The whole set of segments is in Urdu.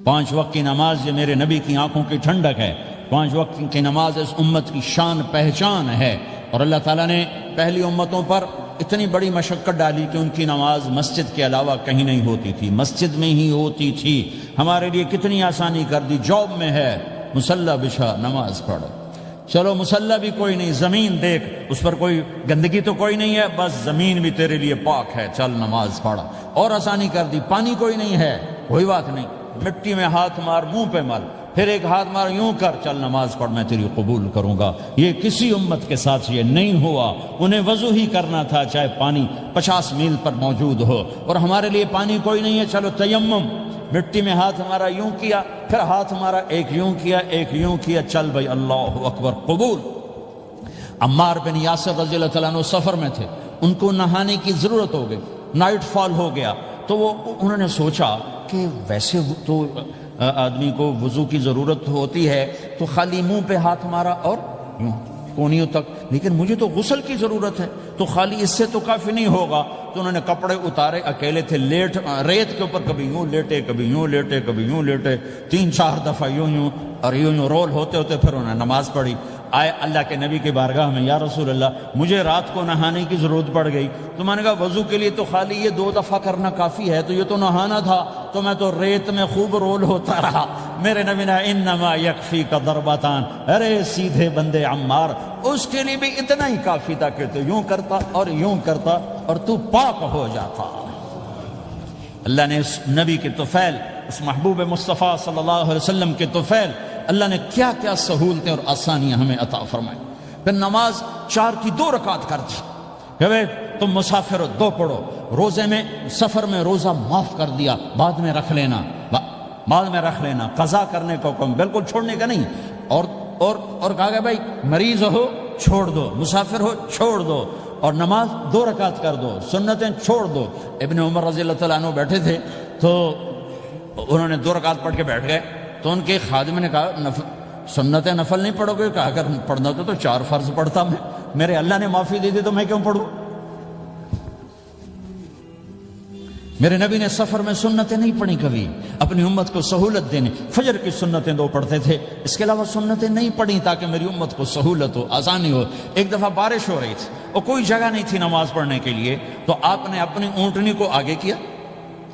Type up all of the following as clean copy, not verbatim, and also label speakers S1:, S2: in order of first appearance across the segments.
S1: 5 وقت کی نماز یہ میرے نبی کی آنکھوں کی ٹھنڈک ہے، 5 وقت کی نماز اس امت کی شان پہچان ہے۔ اور اللہ تعالیٰ نے پہلی امتوں پر اتنی بڑی مشقت ڈالی کہ ان کی نماز مسجد کے علاوہ کہیں نہیں ہوتی تھی، مسجد میں ہی ہوتی تھی۔ ہمارے لیے کتنی آسانی کر دی، جاب میں ہے مصلی بچھا نماز پڑھو، چلو مصلی بھی کوئی نہیں، زمین دیکھ اس پر کوئی گندگی تو کوئی نہیں ہے، بس زمین بھی تیرے لیے پاک ہے، چل نماز پڑھا۔ اور آسانی کر دی، پانی کوئی نہیں ہے، کوئی بات نہیں، مٹی میں ہاتھ مار، منہ پہ مل، پھر ایک ہاتھ مار، یوں کر، چل نماز پڑھ، میں تیری قبول کروں گا۔ یہ کسی امت کے ساتھ یہ نہیں ہوا، انہیں وضو ہی کرنا تھا چاہے پانی 50 میل پر موجود ہو۔ اور ہمارے لیے پانی کوئی نہیں ہے، چلو تیمم، مٹی میں ہاتھ ہمارا یوں کیا، پھر ہاتھ ہمارا ایک یوں کیا، ایک یوں کیا، چل بھائی اللہ اکبر قبول۔ عمار بن یاسر رضی اللہ تعالیٰ عنہ سفر میں تھے، ان کو نہانے کی ضرورت ہو گئی، نائٹ فال ہو گیا، تو انہوں نے سوچا کہ ویسے تو آدمی کو وضو کی ضرورت ہوتی ہے تو خالی منہ پہ ہاتھ مارا اور یوں کونیوں تک، لیکن مجھے تو غسل کی ضرورت ہے، تو خالی اس سے تو کافی نہیں ہوگا۔ تو انہوں نے کپڑے اتارے، اکیلے تھے، ریت کے اوپر کبھی یوں لیٹے، کبھی یوں لیٹے، کبھی یوں لیٹے، 3-4 دفعہ یوں یوں اور یوں رول ہوتے ہوتے پھر انہوں نے نماز پڑھی۔ آئے اللہ کے نبی کی بارگاہ میں، یا رسول اللہ مجھے رات کو نہانے کی ضرورت پڑ گئی، تو میں نے کہا وضو کے لیے تو خالی یہ 2 دفعہ کرنا کافی ہے، تو یہ تو نہانا تھا، تو میں تو ریت میں خوب رول ہوتا رہا۔ میرے نبی نے انما یکفیک ضربتان، ارے سیدھے بندے عمار، اس کے لیے بھی اتنا ہی کافی تھا کہ تو یوں کرتا اور یوں کرتا اور تو پاک ہو جاتا۔ اللہ نے اس نبی کے طفیل، اس محبوب مصطفیٰ صلی اللہ علیہ وسلم کے طفیل، اللہ نے کیا کیا سہولتیں اور آسانیاں ہمیں عطا فرمائیں۔ پھر نماز 4 کی 2 رکعت کر دی کہ بھئی تم مسافر ہو 2 پڑھو، روزے میں سفر میں روزہ معاف کر دیا، بعد میں رکھ لینا، بعد میں رکھ لینا، قضا کرنے کا حکم، بالکل چھوڑنے کا نہیں۔ اور کہا کہ بھائی مریض ہو چھوڑ دو، مسافر ہو چھوڑ دو، اور نماز 2 رکعت کر دو، سنتیں چھوڑ دو۔ ابن عمر رضی اللہ تعالیٰ عنہ بیٹھے تھے تو انہوں نے 2 رکعت پڑھ کے بیٹھ گئے، تو ان کے خادم نے کہا سنت نفل نہیں پڑھو گے؟ کہا اگر پڑھنا تو 4 فرض پڑھتا میں، میرے اللہ نے معافی دے دی تو میں کیوں پڑھوں؟ میرے نبی نے سفر میں سنتیں نہیں پڑھی کبھی، اپنی امت کو سہولت دینے، فجر کی سنتیں 2 پڑھتے تھے، اس کے علاوہ سنتیں نہیں پڑھی تاکہ میری امت کو سہولت ہو، آسانی ہو۔ ایک دفعہ بارش ہو رہی تھی اور کوئی جگہ نہیں تھی نماز پڑھنے کے لیے، تو آپ نے اپنی اونٹنی کو آگے کیا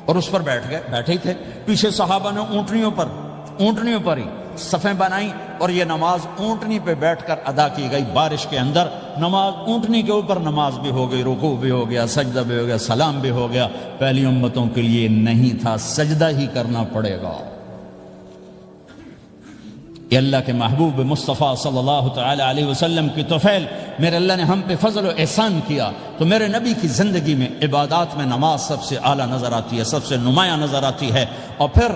S1: اور اس پر بیٹھ گئے، بیٹھے ہی تھے، پیچھے صحابہ نے اونٹنیوں پر ہی صفیں بنائیں، اور یہ نماز اونٹنی پہ بیٹھ کر ادا کی گئی بارش کے اندر۔ نماز اونٹنی کے اوپر نماز بھی ہو گئی، رکوع بھی ہو گیا، سجدہ بھی ہو گیا، سلام بھی ہو گیا۔ پہلی امتوں کے لیے نہیں تھا، سجدہ ہی کرنا پڑے گا۔ یہ اللہ کے محبوب مصطفیٰ صلی اللہ تعالی علیہ وسلم کی طفیل، میرے اللہ نے ہم پہ فضل و احسان کیا، تو میرے نبی کی زندگی میں عبادات میں نماز سب سے اعلیٰ نظر آتی ہے، سب سے نمایاں نظر آتی ہے۔ اور پھر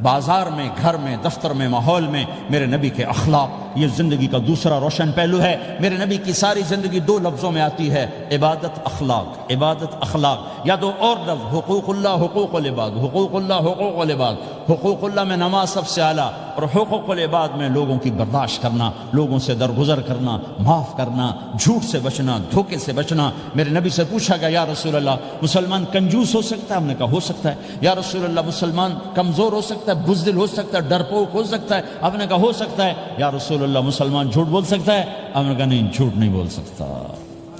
S1: بازار میں، گھر میں، دفتر میں، ماحول میں میرے نبی کے اخلاق، یہ زندگی کا دوسرا روشن پہلو ہے۔ میرے نبی کی ساری زندگی 2 لفظوں میں آتی ہے، عبادت اخلاق، عبادت اخلاق، یا 2 اور لفظ، حقوق اللہ حقوق العباد، حقوق اللہ حقوق العباد۔ حقوق اللہ میں نماز سب سے اعلیٰ، اور حقوق العباد میں لوگوں کی برداشت کرنا، لوگوں سے درگزر کرنا، معاف کرنا، جھوٹ سے بچنا، دھوکے سے بچنا۔ میرے نبی سے پوچھا گیا یا رسول اللہ مسلمان کنجوس ہو سکتا ہے؟ ہم نے کہا ہو سکتا ہے۔ یا رسول اللہ مسلمان کمزور ہو سکتا ہے، بزدل ہو سکتا ہے، ڈرپوک ہو سکتا ہے؟ آپ نے کہا ہو سکتا ہے۔ یا رسول اللہ مسلمان جھوٹ بول سکتا ہے؟ آپ نے کہا نہیں، جھوٹ نہیں بول سکتا،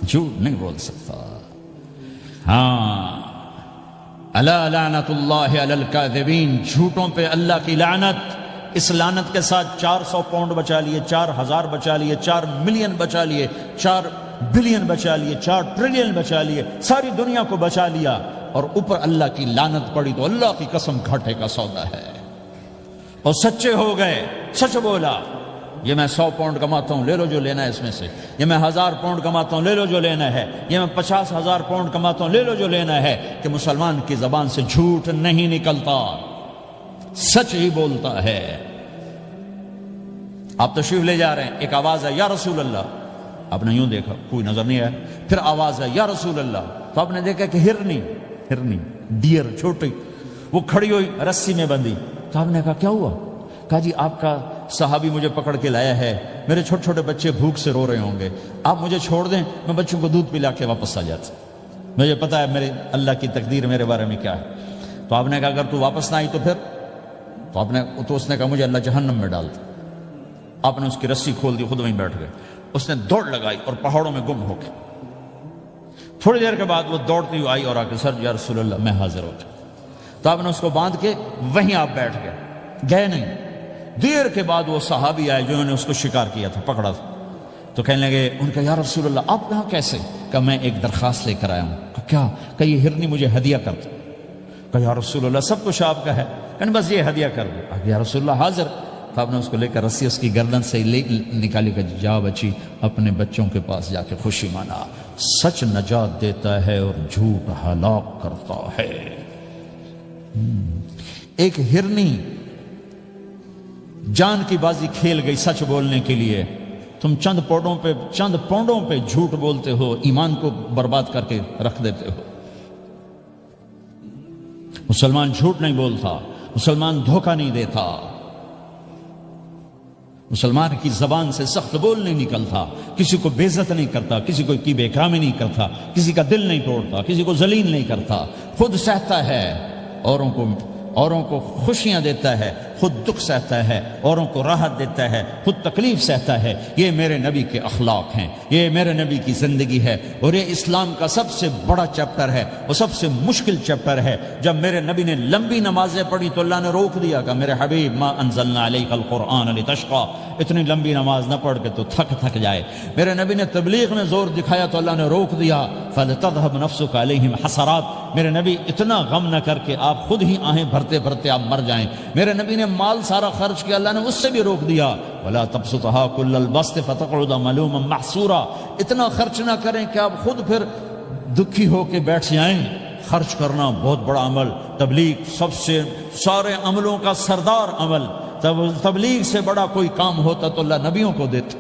S1: جھوٹ نہیں بول سکتا۔ ہاں، الا لعنت اللہ علی الکاذبین، جھوٹوں پہ اللہ کی لعنت۔ اس لعنت کے ساتھ 400 پاؤنڈ بچا لیے، 4000 بچا لیے، 4 ملین بچا لیے، 4 بلین بچا لیے، 4 ٹریلین بچا لیے، ساری دنیا کو بچا لیا، اور اوپر اللہ کی لعنت پڑی تو اللہ کی قسم گھاٹے کا سودا ہے۔ اور سچے ہو گئے، سچ بولا، یہ میں 100 پاؤنڈ کماتا ہوں، لے لو جو لینا ہے اس میں سے، یہ میں 1000 پاؤنڈ کماتا ہوں، لے لو جو لینا ہے، یہ میں 50,000 پاؤنڈ کماتا ہوں، لے لو جو لینا ہے، کہ مسلمان کی زبان سے جھوٹ نہیں نکلتا، سچ ہی بولتا ہے۔ آپ تشریف لے جا رہے ہیں، ایک آواز ہے یا رسول اللہ، آپ نے یوں دیکھا، کوئی نظر نہیں آیا، پھر آواز ہے یا رسول اللہ، تو آپ نے دیکھا کہ ہرنی ڈیئر چھوٹی وہ کھڑی ہوئی، رسی میں بندھی، تو آپ نے کہا کیا ہوا؟ کہا جی آپ کا صحابی مجھے پکڑ کے لایا ہے، میرے چھوٹے چھوٹے بچے بھوک سے رو رہے ہوں گے، آپ مجھے چھوڑ دیں، میں بچوں کو دودھ پلا کے واپس آ جاتا، مجھے پتا ہے میرے اللہ کی تقدیر میرے بارے میں کیا ہے۔ تو آپ نے کہا اگر تو واپس نہ آئی تو پھر تو اس نے کہا مجھے اللہ جہنم میں ڈال دے. آپ نے اس کی رسی کھول دی, خود وہیں بیٹھ گئے. اس نے دوڑ لگائی اور پہاڑوں میں گم ہو گئے. تھوڑی دیر کے بعد وہ دوڑتی ہوئی آئی اور آ کے سر یا رسول اللہ میں حاضر ہو گیا. تو آپ نے اس کو باندھ کے وہیں آپ بیٹھ گئے نہیں. دیر کے بعد وہ صحابی آئے جنہوں نے اس کو شکار کیا تھا, پکڑا تھا. تو کہنے لگے, ان کا یا رسول اللہ آپ یہاں کیسے؟ کہ میں ایک درخواست لے کر آیا ہوں. کیا؟ کہ یہ ہرنی مجھے ہدیہ کر دو. کہ یا رسول اللہ سب کچھ آپ کا ہے, کہ بس یہ ہدیہ کر دو. یا رسول اللہ حاضر. تو آپ نے اس کو لے کر رسی اس کی گردن سے نکالی کہ جا بچی اپنے بچوں کے پاس جا کے خوشی منا. سچ نجات دیتا ہے اور جھوٹ ہلاک کرتا ہے. ایک ہرنی جان کی بازی کھیل گئی سچ بولنے کے لیے. تم چند پونڈوں پہ جھوٹ بولتے ہو, ایمان کو برباد کر کے رکھ دیتے ہو. مسلمان جھوٹ نہیں بولتا, مسلمان دھوکہ نہیں دیتا, مسلمان کی زبان سے سخت بول نہیں نکلتا, کسی کو بے عزت نہیں کرتا, کسی کو کی بے اکرامی نہیں کرتا, کسی کا دل نہیں توڑتا, کسی کو ذلیل نہیں کرتا. خود سہتا ہے, اوروں کو خوشیاں دیتا ہے, خود دکھ سہتا ہے, اوروں کو راحت دیتا ہے, خود تکلیف سہتا ہے. یہ میرے نبی کے اخلاق ہیں, یہ میرے نبی کی زندگی ہے, اور یہ اسلام کا سب سے بڑا چیپٹر ہے, وہ سب سے مشکل چیپٹر ہے. جب میرے نبی نے لمبی نمازیں پڑھی تو اللہ نے روک دیا کہ میرے حبیب ما انزلنا علیک القرآن لتشقى, اتنی لمبی نماز نہ پڑھ کے تو تھک جائے. میرے نبی نے تبلیغ میں زور دکھایا تو اللہ نے روک دیا, فلتذهب نفسك علیہم حسرات. میرے نبی اتنا غم نہ کر کے آپ خود ہی آہیں بھرتے بھرتے آپ مر جائیں. میرے نبی نے مال سارا خرچ کیا, اللہ نے اس سے بھی روک دیا. ولا تبسطها كل البسط فتقعد ملوما محسورا. اتنا خرچ نہ کریں کہ آپ خود پھر دکھی ہو کے بیٹھ جائیں. خرچ کرنا بہت بڑا عمل, تبلیغ سب سے سارے عملوں کا سردار عمل. تبلیغ سے بڑا کوئی کام ہوتا تو اللہ نبیوں کو دیتا.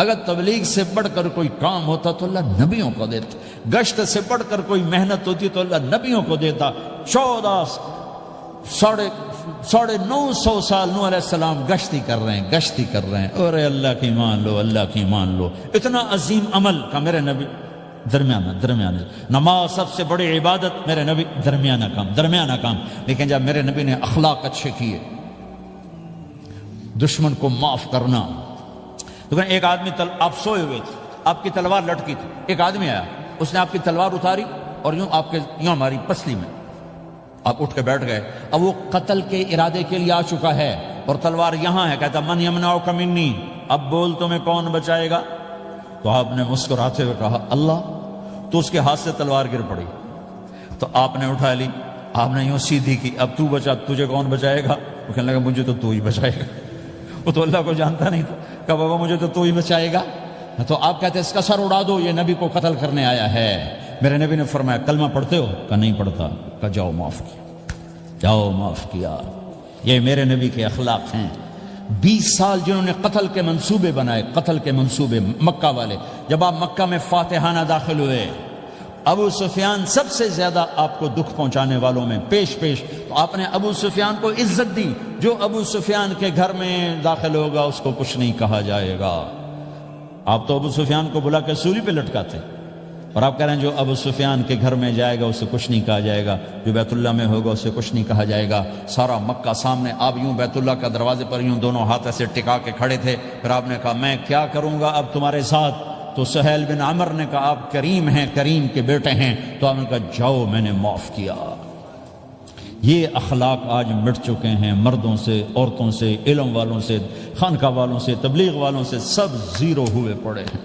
S1: اگر تبلیغ سے بڑھ کر کوئی کام ہوتا تو اللہ نبیوں کو دیتا. گشت سے بڑھ کر کوئی محنت ہوتی تو اللہ نبیوں کو دیتا. 950 سال نوح علیہ السلام گشتی کر رہے ہیں, اور اللہ کی مان لو. اتنا عظیم عمل کا میرے نبی درمیانہ. نماز سب سے بڑی عبادت, میرے نبی درمیانہ کام. لیکن جب میرے نبی نے اخلاق اچھے کیے, دشمن کو معاف کرنا. تو ایک آدمی آپ سوئے ہوئے تھے, آپ کی تلوار لٹکی تھی, ایک آدمی آیا, اس نے آپ کی تلوار اتاری اور یوں ماری پسلی میں. آپ اٹھ کے بیٹھ گئے. اب وہ قتل کے ارادے کے لیے آ چکا ہے اور تلوار یہاں ہے. کہتا من یمنعک منی, اب بول تمہیں کون بچائے گا؟ تو آپ نے مسکراتے ہوئے کہا اللہ. تو اس کے ہاتھ سے تلوار گر پڑی. تو آپ نے اٹھا لی, آپ نے یوں سیدھی کی, اب تو بچا, تجھے کون بچائے گا؟ وہ کہنے لگا مجھے تو ہی بچائے گا. وہ تو اللہ کو جانتا نہیں تھا. کہا بابا مجھے تو ہی بچائے گا. تو آپ کہتے ہیں اس کا سر اڑا دو, یہ نبی کو قتل کرنے آیا ہے. میرے نبی نے فرمایا کلمہ پڑھتے ہو؟ کہا نہیں پڑھتا. کہا جاؤ معاف کیا. یہ میرے نبی کے اخلاق ہیں. 20 سال جنہوں نے قتل کے منصوبے بنائے, مکہ والے. جب آپ مکہ میں فاتحانہ داخل ہوئے, ابو سفیان سب سے زیادہ آپ کو دکھ پہنچانے والوں میں پیش. تو آپ نے ابو سفیان کو عزت دی. جو ابو سفیان کے گھر میں داخل ہوگا اس کو کچھ نہیں کہا جائے گا. آپ تو ابو سفیان کو بلا کے سولی پہ لٹکاتے, اور آپ کہہ رہے ہیں جو ابو سفیان کے گھر میں جائے گا اسے کچھ نہیں کہا جائے گا, جو بیت اللہ میں ہوگا اسے کچھ نہیں کہا جائے گا. سارا مکہ سامنے, آپ یوں بیت اللہ کا دروازے پر یوں دونوں ہاتھ ایسے ٹکا کے کھڑے تھے. پھر آپ نے کہا میں کیا کروں گا اب تمہارے ساتھ؟ تو سہیل بن عمر نے کہا آپ کریم ہیں, کریم کے بیٹے ہیں. تو آپ نے کہا جاؤ میں نے معاف کیا. یہ اخلاق آج مٹ چکے ہیں. مردوں سے, عورتوں سے, علم والوں سے, خانقاہ والوں سے, تبلیغ والوں سے, سب زیرو ہوئے پڑے ہیں.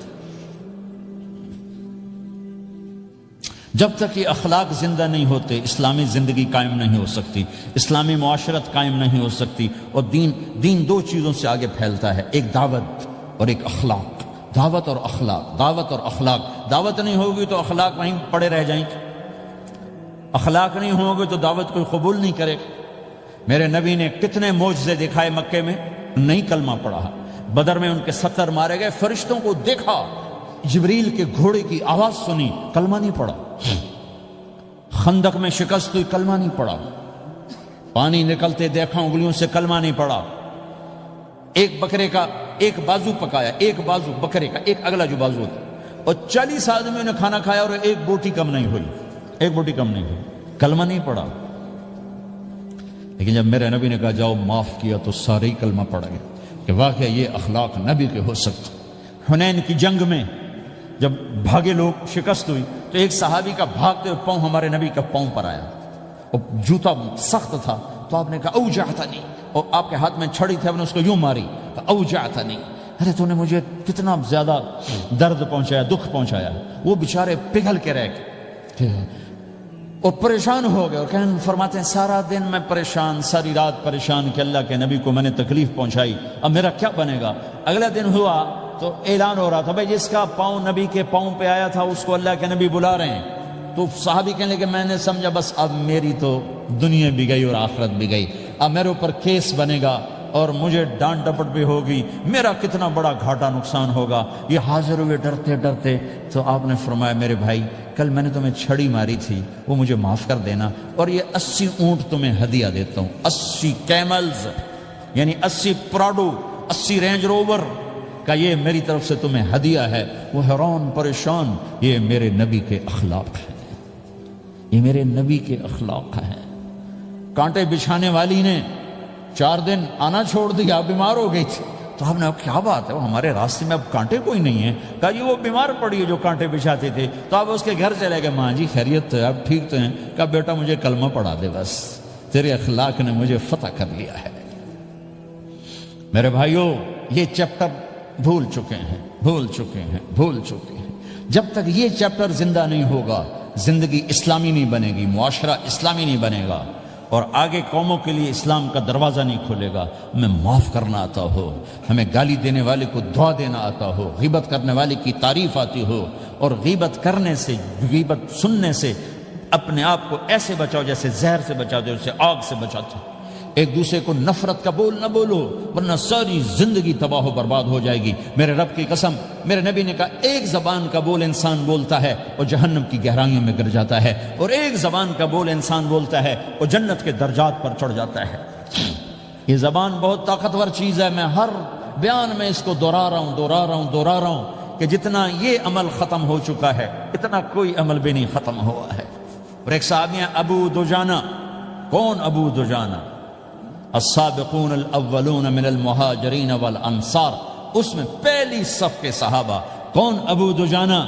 S1: جب تک یہ اخلاق زندہ نہیں ہوتے اسلامی زندگی قائم نہیں ہو سکتی, اسلامی معاشرت قائم نہیں ہو سکتی. اور دین 2 چیزوں سے آگے پھیلتا ہے, ایک دعوت اور ایک اخلاق. دعوت اور اخلاق. دعوت نہیں ہوگی تو اخلاق وہیں پڑے رہ جائیں گے. اخلاق نہیں ہوں گے تو دعوت کوئی قبول نہیں کرے. میرے نبی نے کتنے معجزے دکھائے مکے میں, نہیں کلمہ پڑھا. بدر میں ان کے 70 مارے گئے, فرشتوں کو دیکھا, جبریل کے گھوڑے کی آواز سنی, کلمہ نہیں پڑھا. خندق میں شکست ہوئی, کلمہ نہیں پڑھا. پانی نکلتے دیکھا, انگلیوں سے, کلمہ نہیں پڑھا. ایک بکرے کا ایک بازو پکایا, ایک بازو بکرے کا, ایک اگلا جو بازو ہوتا, اور 40 آدمیوں نے کھانا کھایا اور ایک بوٹی کم نہیں ہوئی, کلمہ نہیں پڑھا. لیکن جب میرے نبی نے کہا جاؤ معاف کیا تو سارے ہی کلمہ پڑ گئے کہ واقعی یہ اخلاق نبی کے ہو سکتے۔ حنین کی جنگ میں جب بھاگے لوگ، شکست ہوئی، تو ایک صحابی کا بھاگتے ہوئے پاؤں ہمارے نبی کا پاؤں پر آیا، اور جوتا سخت تھا، تو آپ نے کہا اوجعتنی، اور آپ کے ہاتھ میں چھڑی تھی، آپ نے اس کو یوں ماری، اوجعتنی، ارے تو نے مجھے کتنا زیادہ درد پہنچایا، دکھ پہنچایا۔ وہ بیچارے پگھل کے رہ گئے اور پریشان ہو گئے، اور فرماتے ہیں سارا دن میں پریشان، ساری رات پریشان کہ اللہ کے نبی کو میں نے تکلیف پہنچائی، اب میرا کیا بنے گا۔ اگلا دن ہوا تو اعلان ہو رہا تھا بھائی جس کا پاؤں نبی کے پاؤں پہ آیا تھا اس کو اللہ کے نبی بلا رہے ہیں۔ تو صحابی کہنے لگے میں نے سمجھا بس اب میری تو دنیا بھی گئی اور آخرت بھی گئی، اب میرے اوپر کیس بنے گا اور مجھے ڈانٹ ڈپٹ بھی ہوگی، میرا کتنا بڑا گھاٹا نقصان ہوگا۔ یہ حاضر ہوئے ڈرتے ڈرتے، تو آپ نے فرمایا میرے بھائی کل میں نے تمہیں چھڑی ماری تھی، وہ مجھے معاف کر دینا، اور یہ 80 اونٹ تمہیں ہدیہ دیتا ہوں، 80 کیملز یعنی 80 پراڈو، 80 رینج روور کا یہ میری طرف سے تمہیں ہدیہ ہے۔ وہ حیران پریشان، یہ میرے نبی کے اخلاق ہیں، یہ میرے نبی کے اخلاق ہیں۔ کانٹے بچھانے والی نے 4 دن آنا چھوڑ دیا، بیمار ہو گئی تھی، تو ہم نے کیا بات ہے، وہ ہمارے راستے میں اب کانٹے کوئی نہیں ہیں، کہا یہ وہ بیمار پڑی ہے جو کانٹے بچھاتے تھے، تو آپ اس کے گھر چلے گئے، ماں جی خیریت تو ہے، اب ٹھیک تو ہیں، کہا بیٹا مجھے کلمہ پڑھا دے، بس تیرے اخلاق نے مجھے فتح کر لیا ہے۔ میرے بھائیوں یہ چیپٹر بھول چکے ہیں، بھول چکے ہیں، بھول چکے ہیں۔ جب تک یہ چیپٹر زندہ نہیں ہوگا زندگی اسلامی نہیں بنے گی، معاشرہ اسلامی نہیں بنے گا، اور آگے قوموں کے لیے اسلام کا دروازہ نہیں کھلے گا۔ ہمیں معاف کرنا آتا ہو، ہمیں گالی دینے والے کو دعا دینا آتا ہو، غیبت کرنے والے کی تعریف آتی ہو، اور غیبت کرنے سے، غیبت سننے سے اپنے آپ کو ایسے بچاؤ جیسے زہر سے بچاتے ہو، اسے آگ سے بچاتے ہو۔ ایک دوسرے کو نفرت کا بول نہ بولو ورنہ ساری زندگی تباہ و برباد ہو جائے گی۔ میرے رب کی قسم، میرے نبی نے کہا ایک زبان کا بول انسان بولتا ہے اور جہنم کی گہرائیوں میں گر جاتا ہے، اور ایک زبان کا بول انسان بولتا ہے اور جنت کے درجات پر چڑھ جاتا ہے۔ یہ زبان بہت طاقتور چیز ہے، میں ہر بیان میں اس کو دہرا رہا ہوں کہ جتنا یہ عمل ختم ہو چکا ہے اتنا کوئی عمل بھی نہیں ختم ہوا ہے۔ اور ایک صحابی ہیں ابو دجانہ۔ کون ابو دجانہ؟ السابقون الاولون من المہاجرین والانصار، اس میں پہلی صف کے صحابہ۔ کون ابو دجانہ؟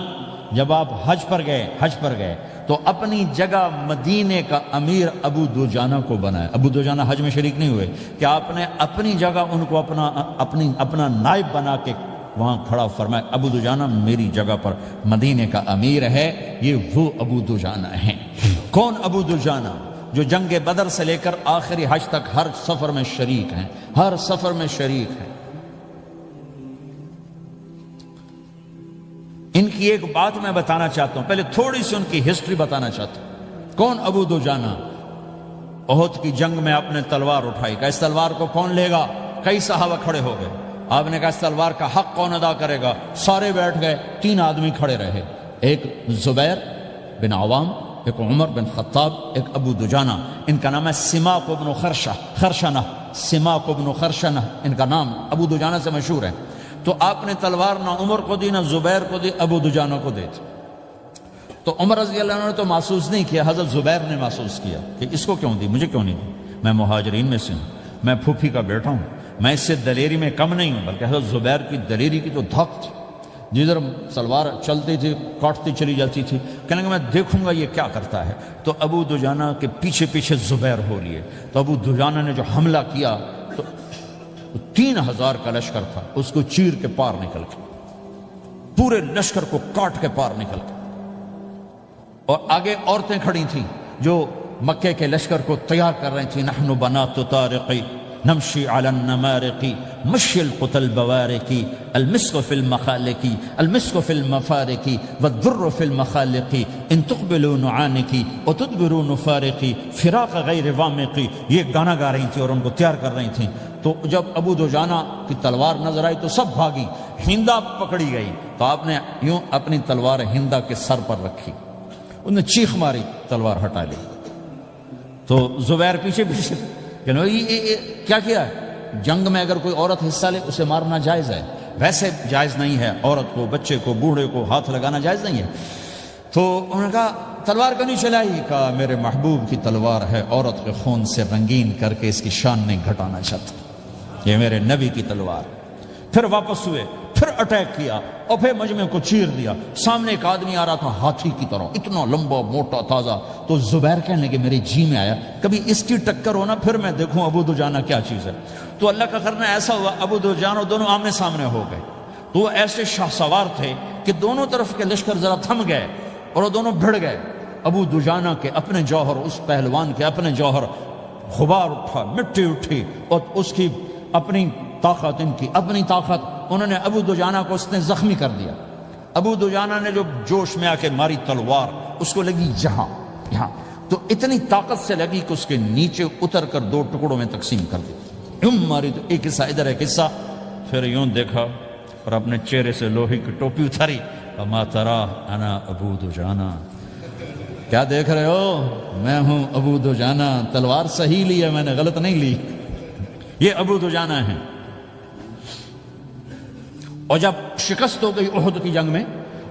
S1: جب آپ حج پر گئے تو اپنی جگہ مدینے کا امیر ابو دجانہ کو بنایا۔ ابو دجانہ حج میں شریک نہیں ہوئے کہ آپ نے اپنی جگہ ان کو اپنا نائب بنا کے وہاں کھڑا فرمایا ابو دجانہ میری جگہ پر مدینے کا امیر ہے، یہ وہ ابو دجانہ ہیں۔ کون ابو دجانہ؟ جو جنگ بدر سے لے کر آخری حج تک ہر سفر میں شریک ہیں، ہر سفر میں شریک ہیں۔ ان کی ایک بات میں بتانا چاہتا ہوں، پہلے تھوڑی سی ان کی ہسٹری بتانا چاہتا ہوں۔ کون ابو دجانہ؟ احد کی جنگ میں آپ نے تلوار اٹھائی، کہا اس تلوار کو کون لے گا؟ کئی صحابہ کھڑے ہو گئے۔ آپ نے کہا اس تلوار کا حق کون ادا کرے گا؟ سارے بیٹھ گئے، 3 آدمی کھڑے رہے، ایک زبیر بن عوام، ایک عمر بن خطاب، ایک ابو دجانہ۔ ان کا نام ہے سماک بن خرشنہ، سماک بن خرشنہ ان کا نام ابو دجانہ سے مشہور ہے۔ تو آپ نے تلوار نہ عمر کو دی، نہ زبیر کو دی، ابو دجانہ کو دی تھی۔ تو عمر رضی اللہ عنہ نے تو محسوس نہیں کیا، حضرت زبیر نے محسوس کیا کہ اس کو کیوں دی، مجھے کیوں نہیں دی؟ میں مہاجرین میں سے ہوں، میں پھوپھی کا بیٹا ہوں، میں اس سے دلیری میں کم نہیں ہوں۔ بلکہ حضرت زبیر کی دلیری کی تو دھک تھی، جدھر سلوار چلتی تھی کاٹتی چلی جاتی تھی، کہنے کہ میں دیکھوں گا یہ کیا کرتا ہے۔ تو ابو دجانہ کے پیچھے پیچھے زبیر ہو لیے۔ تو ابو دجانہ نے جو حملہ کیا تو 3000 کا لشکر تھا، اس کو چیر کے پار نکل کے، پورے لشکر کو کاٹ کے پار نکل کے، اور آگے عورتیں کھڑی تھیں جو مکے کے لشکر کو تیار کر رہی تھیں۔ نحن بنات طارقی نمشی علی النمارقی مشی القتل بوارقی المسک فی المخالقی المسک فی المفارقی والذر فی المخالقی ان تقبلوا نعانقی وتدبروا نفارقی فراق غیر وامقی۔ یہ گانا گا رہی تھی اور ان کو تیار کر رہی تھیں۔ تو جب ابو دجانہ کی تلوار نظر آئی تو سب بھاگی، ہندا پکڑی گئی، تو آپ نے یوں اپنی تلوار ہندا کے سر پر رکھی، انہوں نے چیخ ماری، تلوار ہٹا لی۔ تو زبیر پیچھے پیچھے کہ کیا کیا ہے؟ جنگ میں اگر کوئی عورت حصہ لے اسے مارنا جائز ہے، ویسے جائز نہیں ہے، عورت کو، بچے کو، بوڑھے کو ہاتھ لگانا جائز نہیں ہے۔ تو انہوں نے کہا تلوار کیوں نہیں چلائی؟ کہا میرے محبوب کی تلوار ہے، عورت کے خون سے رنگین کر کے اس کی شان نہیں گھٹانا چاہتا، یہ میرے نبی کی تلوار۔ پھر واپس ہوئے، پھر اٹیک کیا اور پھر مجمع کو چیر دیا۔ سامنے ایک آدمی آ رہا تھا ہاتھی کی طرح، اتنا لمبا موٹا تازہ، تو زبیر کہنے لگے میرے جی میں آیا کبھی اس کی ٹکر ہونا پھر میں دیکھوں ابو دجانہ کیا چیز ہے۔ تو اللہ کا کرنا ایسا ہوا ابو دجانہ دونوں آمنے سامنے ہو گئے، تو وہ ایسے شاہ سوار تھے کہ دونوں طرف کے لشکر ذرا تھم گئے اور وہ دونوں بھڑ گئے۔ ابو دجانہ کے اپنے جوہر، اس پہلوان کے اپنے جوہر، غبار اٹھا، مٹی اٹھی، اور اس کی اپنی طاقت، ان کی اپنی طاقت، انہوں نے ابو دجانہ کو اس نے زخمی کر دیا۔ ابو دجانہ نے جو جوش میں آ کے ماری تلوار، اس کو لگی یہاں، تو اتنی طاقت سے لگی کہ اس کے نیچے اتر کر 2 ٹکڑوں میں تقسیم کر دی۔ یوں ماری تو ایک حصہ ادھر ایک حصہ، پھر یوں دیکھا اور اپنے چہرے سے لوہے کی ٹوپی اتاری، وما ترى انا ابو دجانہ، کیا دیکھ رہے ہو؟ میں ہوں ابو دجانہ، تلوار صحیح لی ہے میں نے، غلط نہیں لی۔ یہ ابو دجانہ ہیں۔ اور جب شکست ہو گئی احد کی جنگ میں،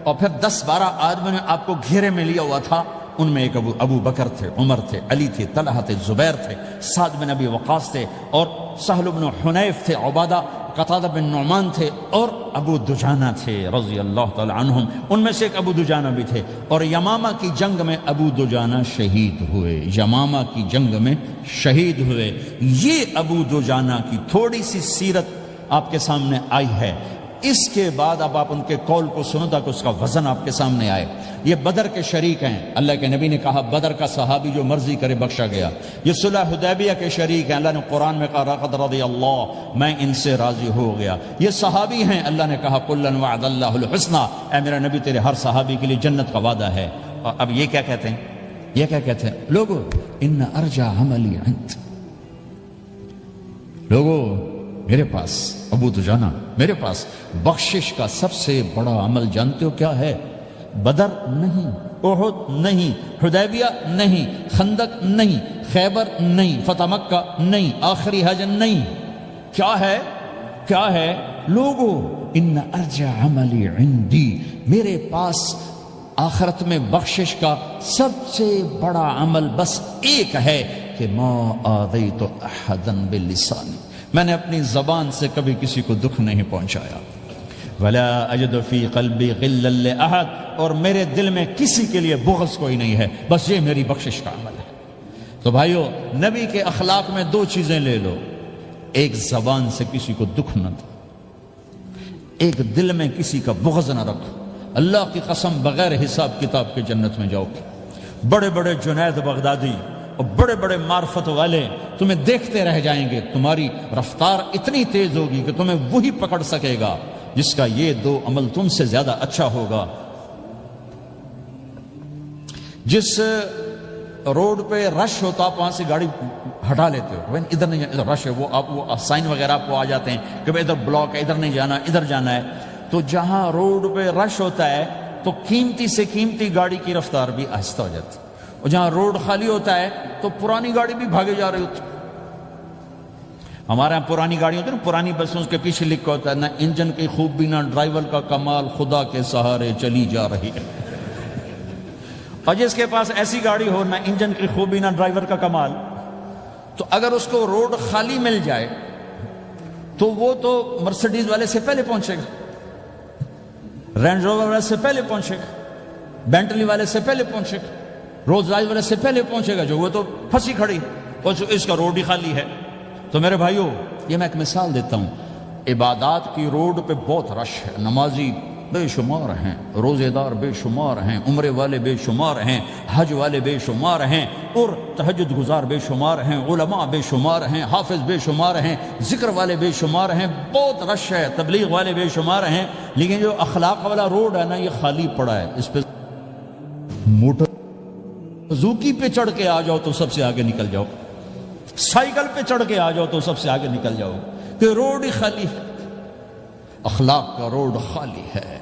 S1: اور پھر 10-12 آدمی نے آپ کو گھیرے میں لیا ہوا تھا، ان میں ایک ابو بکر تھے، عمر تھے، علی تھے، طلحہ تھے، زبیر تھے، سعد بن ابی وقاص تھے، اور سہل بن حنیف تھے، عبادہ قتادہ بن نعمان تھے، اور ابو دجانہ تھے رضی اللہ تعالی عنہم۔ ان میں سے ایک ابو دجانہ بھی تھے، اور یمامہ کی جنگ میں ابو دجانہ شہید ہوئے، یمامہ کی جنگ میں شہید ہوئے۔ یہ ابو دجانہ کی تھوڑی سی سیرت آپ کے سامنے آئی ہے۔ اس کے بعد اب آپ ان کے قول کو سنو تاکہ اس کا وزن آپ کے سامنے آئے۔ یہ بدر کے شریک ہیں، اللہ کے نبی نے کہا بدر کا صحابی جو مرضی کرے بخشا گیا۔ یہ صلح حدیبیہ کے شریک ہیں، اللہ نے قرآن میں کہا لقد رضی اللہ، میں ان سے راضی ہو گیا۔ یہ صحابی ہیں، اللہ نے کہا کلا وعد اللہ الحسنی، اے میرا نبی تیرے ہر صحابی کے لیے جنت کا وعدہ ہے۔ اور اب یہ کیا کہتے ہیں؟ یہ کیا کہتے ہیں لوگو؟ ان ارجع عملی عند، لوگو میرے پاس، ابو دجانہ میرے پاس بخشش کا سب سے بڑا عمل جانتے ہو کیا ہے؟ بدر نہیں، احد نہیں، حدیبیہ نہیں، خندق نہیں، خیبر نہیں، فتح مکہ نہیں، آخری حج نہیں۔ کیا ہے؟ کیا ہے لوگو؟ ان ارجع عملی عندی، میرے پاس آخرت میں بخشش کا سب سے بڑا عمل بس ایک ہے کہ ما آذیت احدا بلسانی، میں نے اپنی زبان سے کبھی کسی کو دکھ نہیں پہنچایا۔ ولا اجد فی قلبی غلا لاحد، اور میرے دل میں کسی کے لیے بغض کوئی نہیں ہے، بس یہ میری بخشش کا عمل ہے۔ تو بھائیو، نبی کے اخلاق میں 2 چیزیں لے لو، ایک زبان سے کسی کو دکھ نہ دو، ایک دل میں کسی کا بغض نہ رکھو۔ اللہ کی قسم بغیر حساب کتاب کے جنت میں جاؤ گے۔ بڑے بڑے جنید بغدادی اور بڑے بڑے معرفت والے تمہیں دیکھتے رہ جائیں گے، تمہاری رفتار اتنی تیز ہوگی کہ تمہیں وہی پکڑ سکے گا جس کا یہ 2 عمل تم سے زیادہ اچھا ہوگا۔ جس روڈ پہ رش ہوتا آپ وہاں سے گاڑی ہٹا لیتے ہو، ادھر نہیں جانا، ادھر رش ہے، وہ سائن وغیرہ آپ کو آ جاتے ہیں کہ ادھر بلاک ہے، ادھر نہیں جانا، ادھر جانا ہے۔ تو جہاں روڈ پہ رش ہوتا ہے تو قیمتی سے قیمتی گاڑی کی رفتار بھی آہستہ ہو جاتی ہے، اور جہاں روڈ خالی ہوتا ہے تو پرانی گاڑی بھی بھاگے جا رہی ہوتی۔ ہمارے یہاں پرانی گاڑی ہوتی ہے نا، پرانی بسوں کے پیچھے لکھا ہوتا ہے نہ انجن کی خوبی نہ ڈرائیور کا کمال، خدا کے سہارے چلی جا رہی ہے۔ اور جس کے پاس ایسی گاڑی ہو، نہ انجن کی خوبی نہ ڈرائیور کا کمال، تو اگر اس کو روڈ خالی مل جائے تو وہ تو مرسیڈیز والے سے پہلے پہنچے گا، رینج روور والے سے پہلے پہنچے گا، بینٹلی والے سے پہلے پہنچے گا، روز رائز والے سے پہلے پہنچے گا، جو وہ تو پھنسی کھڑی اور اس کا روڈ ہی خالی ہے۔ تو میرے بھائیو، یہ میں ایک مثال دیتا ہوں، عبادات کی روڈ پہ بہت رش ہے، نمازی بے شمار ہیں، روزے دار بے شمار ہیں، عمرے والے بے شمار ہیں، حج والے بے شمار ہیں، اور تہجد گزار بے شمار ہیں، علماء بے شمار ہیں، حافظ بے شمار ہیں، ذکر والے بے شمار ہیں، بہت رش ہے، تبلیغ والے بے شمار ہیں، لیکن جو اخلاق والا روڈ ہے نا، یہ خالی پڑا ہے۔ اس پہ موٹر زوکی پہ چڑھ کے آ جاؤ تو سب سے آگے نکل جاؤ، سائیکل پہ چڑھ کے آ جاؤ تو سب سے آگے نکل جاؤ، کہ روڈ ہی خالی ہے، اخلاق کا روڈ خالی ہے۔